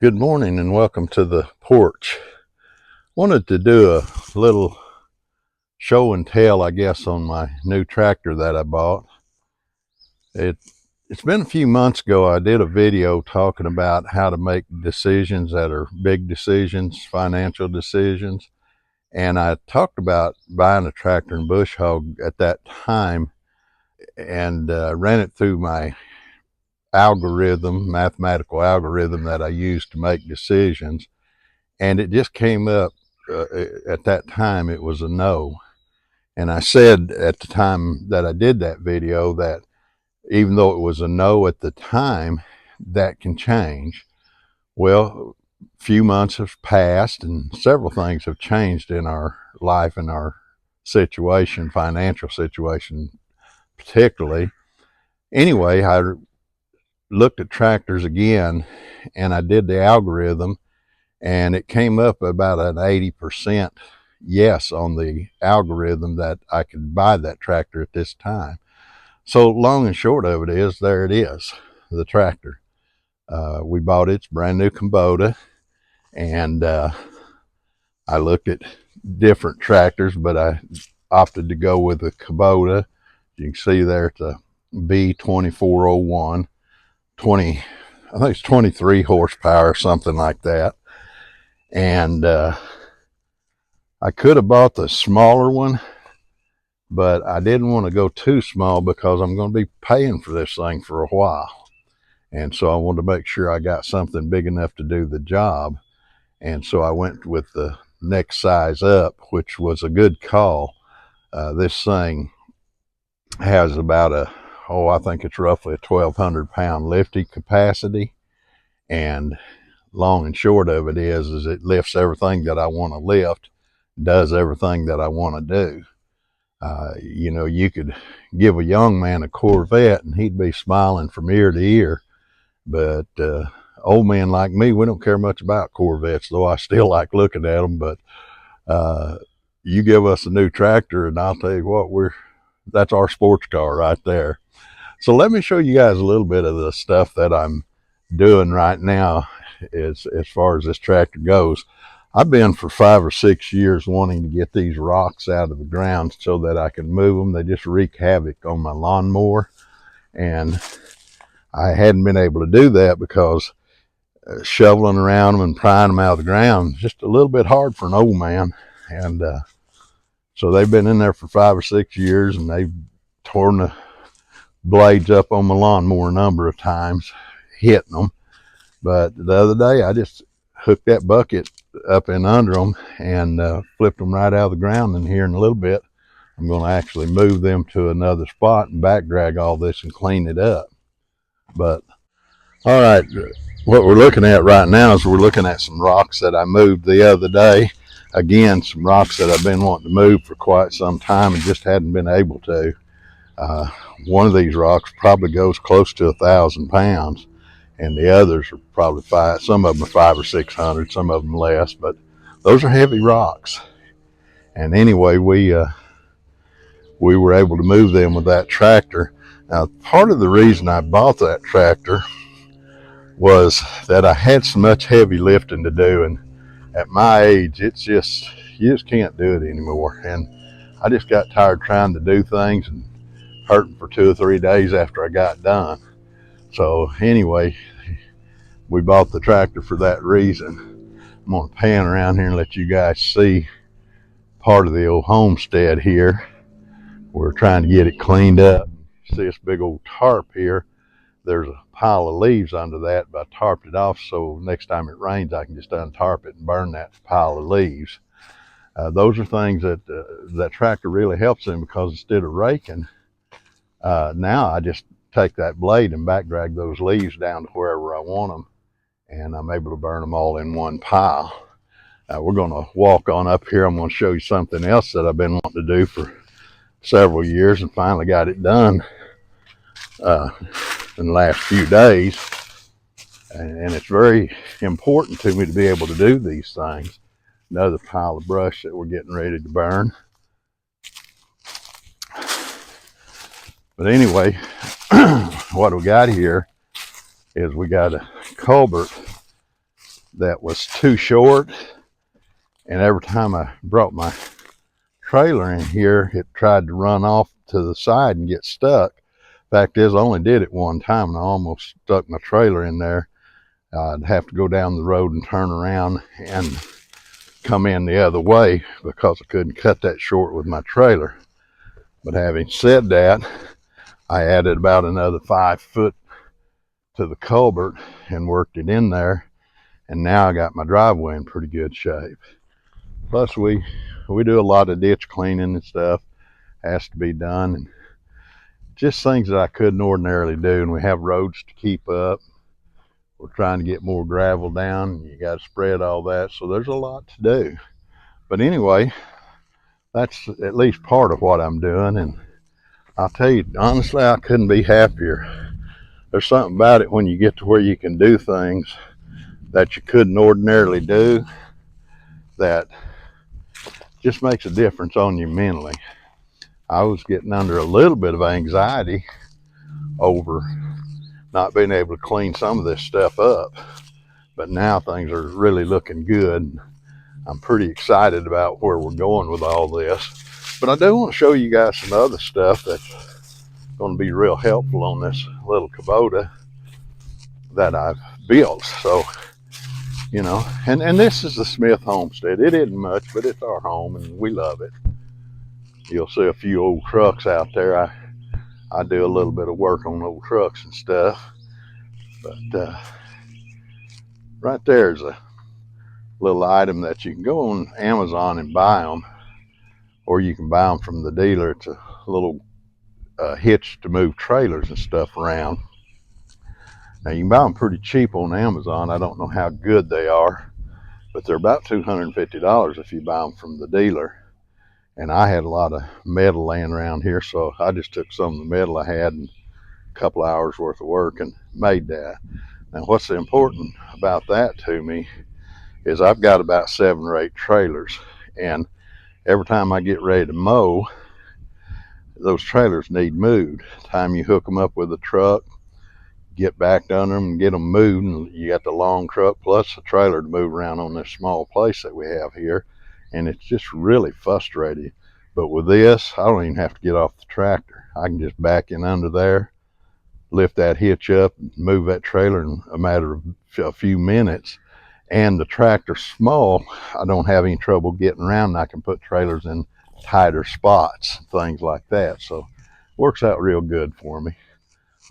Good morning and welcome to the porch. Wanted to do a little show and tell, I guess, on my new tractor that I bought. It's been a few months ago I did a video talking about how to make decisions that are big decisions, financial decisions. And I talked about buying a tractor and bush hog at that time and ran it through my mathematical algorithm that I use to make decisions. And it just came up at that time, it was a no. And I said at the time that I did that video that even though it was a no at the time, that can change. Well, a few months have passed and several things have changed in our life and our situation, financial situation particularly. Anyway, I looked at tractors again and I did the algorithm, and it came up about an 80% yes on the algorithm that I could buy that tractor at this time. So long and short of it is, there it is, the tractor. We bought it. It's brand new Kubota, and I looked at different tractors, but I opted to go with the Kubota. You can see there it's a B2401, 20, I think it's 23 horsepower or something like that. And I could have bought the smaller one, but I didn't want to go too small because I'm going to be paying for this thing for a while. And so I wanted to make sure I got something big enough to do the job. And so I went with the next size up, which was a good call. This thing has about I think it's roughly a 1,200 pound lifting capacity. And long and short of it is it lifts everything that I want to lift, does everything that I want to do. You could give a young man a Corvette and he'd be smiling from ear to ear. But old men like me, we don't care much about Corvettes, though I still like looking at them. But you give us a new tractor and I'll tell you what, that's our sports car right there. So let me show you guys a little bit of the stuff that I'm doing right now as far as this tractor goes. I've been for 5 or 6 years wanting to get these rocks out of the ground so that I can move them. They just wreak havoc on my lawnmower, and I hadn't been able to do that because shoveling around them and prying them out of the ground is just a little bit hard for an old man. And so they've been in there for 5 or 6 years, and they've torn the blades up on my lawnmower a number of times, hitting them. But the other day, I just hooked that bucket up and under them and flipped them right out of the ground. And here in a little bit, I'm going to actually move them to another spot and back drag all this and clean it up. But all right, what we're looking at right now is we're looking at some rocks that I moved the other day. Again, some rocks that I've been wanting to move for quite some time and just hadn't been able to. One of these rocks probably goes close to 1,000 pounds, and the others are probably five. Some of them are 500 or 600, some of them less, but those are heavy rocks. And anyway, we were able to move them with that tractor. Now, part of the reason I bought that tractor was that I had so much heavy lifting to do, and at my age, you just can't do it anymore. And I just got tired trying to do things and hurting for 2 or 3 days after I got done. So anyway, we bought the tractor for that reason. I'm gonna pan around here and let you guys see part of the old homestead here. We're trying to get it cleaned up. See this big old tarp here. There's a pile of leaves under that, but I tarped it off so next time it rains I can just untarp it and burn that pile of leaves. Those are things that that tractor really helps in, because instead of raking, now I just take that blade and back drag those leaves down to wherever I want them, and I'm able to burn them all in one pile. We're going to walk on up here. I'm going to show you something else that I've been wanting to do for several years and finally got it done in the last few days. And it's very important to me to be able to do these things. Another pile of brush that we're getting ready to burn. But anyway, what we got here is we got a culvert that was too short, and every time I brought my trailer in here, it tried to run off to the side and get stuck. Fact is, I only did it one time, and I almost stuck my trailer in there. I'd have to go down the road and turn around and come in the other way because I couldn't cut that short with my trailer. But having said that, I added about another 5 foot to the culvert and worked it in there, and now I got my driveway in pretty good shape. Plus we do a lot of ditch cleaning and stuff has to be done, and just things that I couldn't ordinarily do. And we have roads to keep up. We're trying to get more gravel down. You got to spread all that, so there's a lot to do. But anyway, that's at least part of what I'm doing, and I'll tell you honestly, I couldn't be happier. There's something about it when you get to where you can do things that you couldn't ordinarily do that just makes a difference on you mentally. I was getting under a little bit of anxiety over not being able to clean some of this stuff up, but now things are really looking good. I'm pretty excited about where we're going with all this. But I do want to show you guys some other stuff that's going to be real helpful on this little Kubota that I've built. So, you know, and this is the Smith Homestead. It isn't much, but it's our home and we love it. You'll see a few old trucks out there. I do a little bit of work on old trucks and stuff. But right there's a little item that you can go on Amazon and buy them, or you can buy them from the dealer. It's a little hitch to move trailers and stuff around. Now you can buy them pretty cheap on Amazon. I don't know how good they are, but they're about $250 if you buy them from the dealer. And I had a lot of metal laying around here, so I just took some of the metal I had and a couple hours worth of work and made that. Now what's important about that to me is I've got about 7 or 8 trailers, and every time I get ready to mow, those trailers need moved. Time you hook them up with a truck, get back under them and get them moved, and you got the long truck plus the trailer to move around on this small place that we have here, and it's just really frustrating. But with this, I don't even have to get off the tractor. I can just back in under there, lift that hitch up, and move that trailer in a matter of a few minutes. And the tractor's small, I don't have any trouble getting around, and I can put trailers in tighter spots, things like that. So it works out real good for me.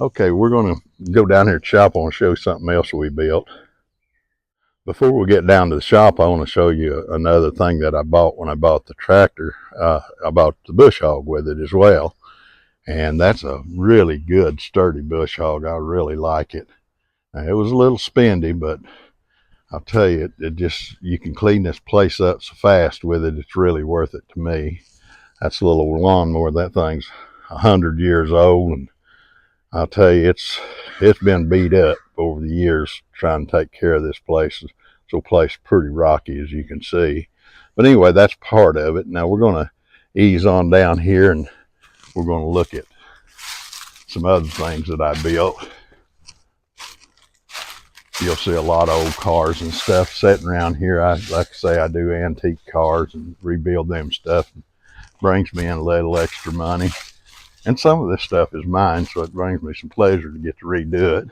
Okay, we're going to go down here to the shop. I want to show you something else we built. Before we get down to the shop, I want to show you another thing that I bought when I bought the tractor. I bought the bush hog with it as well. And that's a really good, sturdy bush hog. I really like it. Now, it was a little spendy, but I'll tell you, it just, you can clean this place up so fast with it. It's really worth it to me. That's a little lawnmower. That thing's 100 years old, and I'll tell you, it's been beat up over the years trying to take care of this place. So place pretty rocky, as you can see. But anyway, that's part of it. Now we're going to ease on down here, and we're going to look at some other things that I built. You'll see a lot of old cars and stuff sitting around here. Like I say, I do antique cars and rebuild them stuff. It brings me in a little extra money. And some of this stuff is mine, so it brings me some pleasure to get to redo it.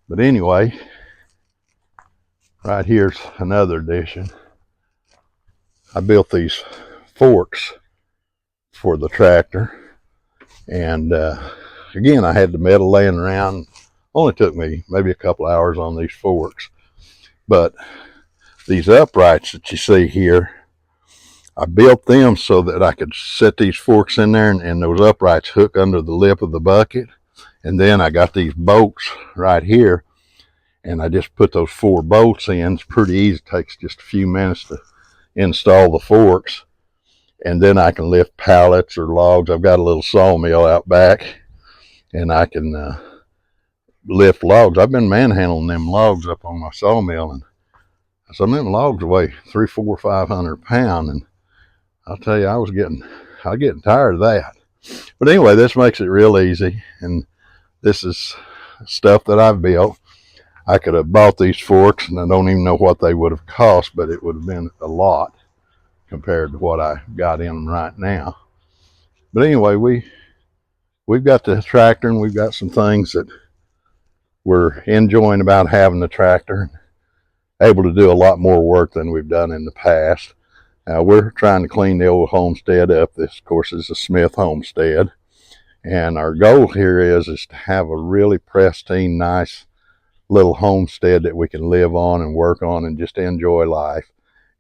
But anyway, right here's another addition. I built these forks for the tractor. And again, I had the metal laying around. Only took me maybe a couple hours on these forks. But these uprights that you see here, I built them so that I could set these forks in there, and those uprights hook under the lip of the bucket. And then I got these bolts right here, and I just put those 4 bolts in. It's pretty easy. It takes just a few minutes to install the forks. And then I can lift pallets or logs. I've got a little sawmill out back, and I can lift logs. I've been manhandling them logs up on my sawmill, and some of them logs weigh 300, 400, 500 pounds, and I'll tell you, I was getting tired of that. But anyway, this makes it real easy, and this is stuff that I've built. I could have bought these forks, and I don't even know what they would have cost, but it would have been a lot compared to what I got in them right now. But anyway, we've got the tractor, and we've got some things that we're enjoying about having the tractor. Able to do a lot more work than we've done in the past. We're trying to clean the old homestead up. This, of course, is a Smith homestead. And our goal here is to have a really pristine, nice little homestead that we can live on and work on and just enjoy life.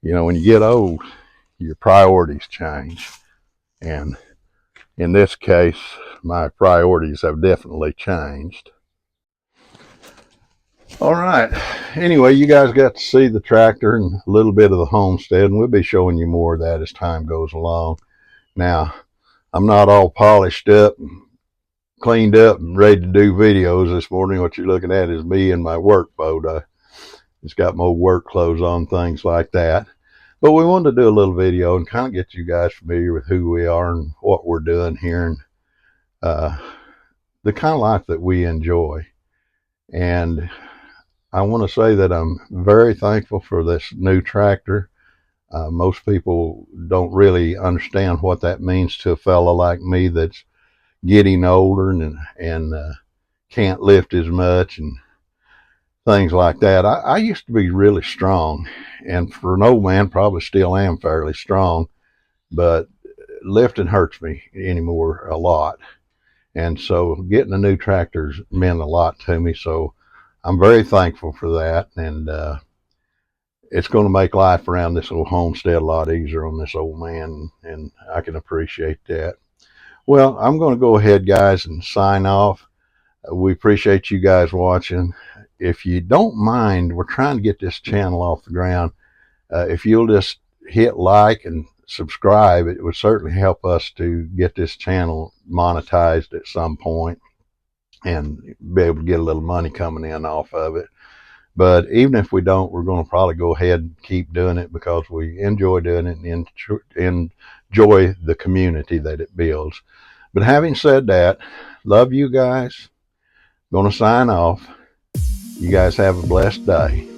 You know, when you get old, your priorities change. And in this case, my priorities have definitely changed. All right. Anyway, you guys got to see the tractor and a little bit of the homestead, and we'll be showing you more of that as time goes along. Now, I'm not all polished up, cleaned up, and ready to do videos this morning. What you're looking at is me in my work boat. It's got my work clothes on, things like that. But we wanted to do a little video and kind of get you guys familiar with who we are and what we're doing here, and the kind of life that we enjoy. And I want to say that I'm very thankful for this new tractor. Most people don't really understand what that means to a fella like me that's getting older and can't lift as much and things like that. I used to be really strong, and for an old man, probably still am fairly strong, but lifting hurts me anymore a lot. And so getting a new tractor's meant a lot to me. So I'm very thankful for that. And it's going to make life around this little homestead a lot easier on this old man. And I can appreciate that. Well, I'm going to go ahead, guys, and sign off. We appreciate you guys watching. If you don't mind, we're trying to get this channel off the ground. If you'll just hit like and subscribe, it would certainly help us to get this channel monetized at some point and be able to get a little money coming in off of it. But even if we don't, we're going to probably go ahead and keep doing it because we enjoy doing it and enjoy the community that it builds. But having said that, love you guys. Going to sign off. You guys have a blessed day.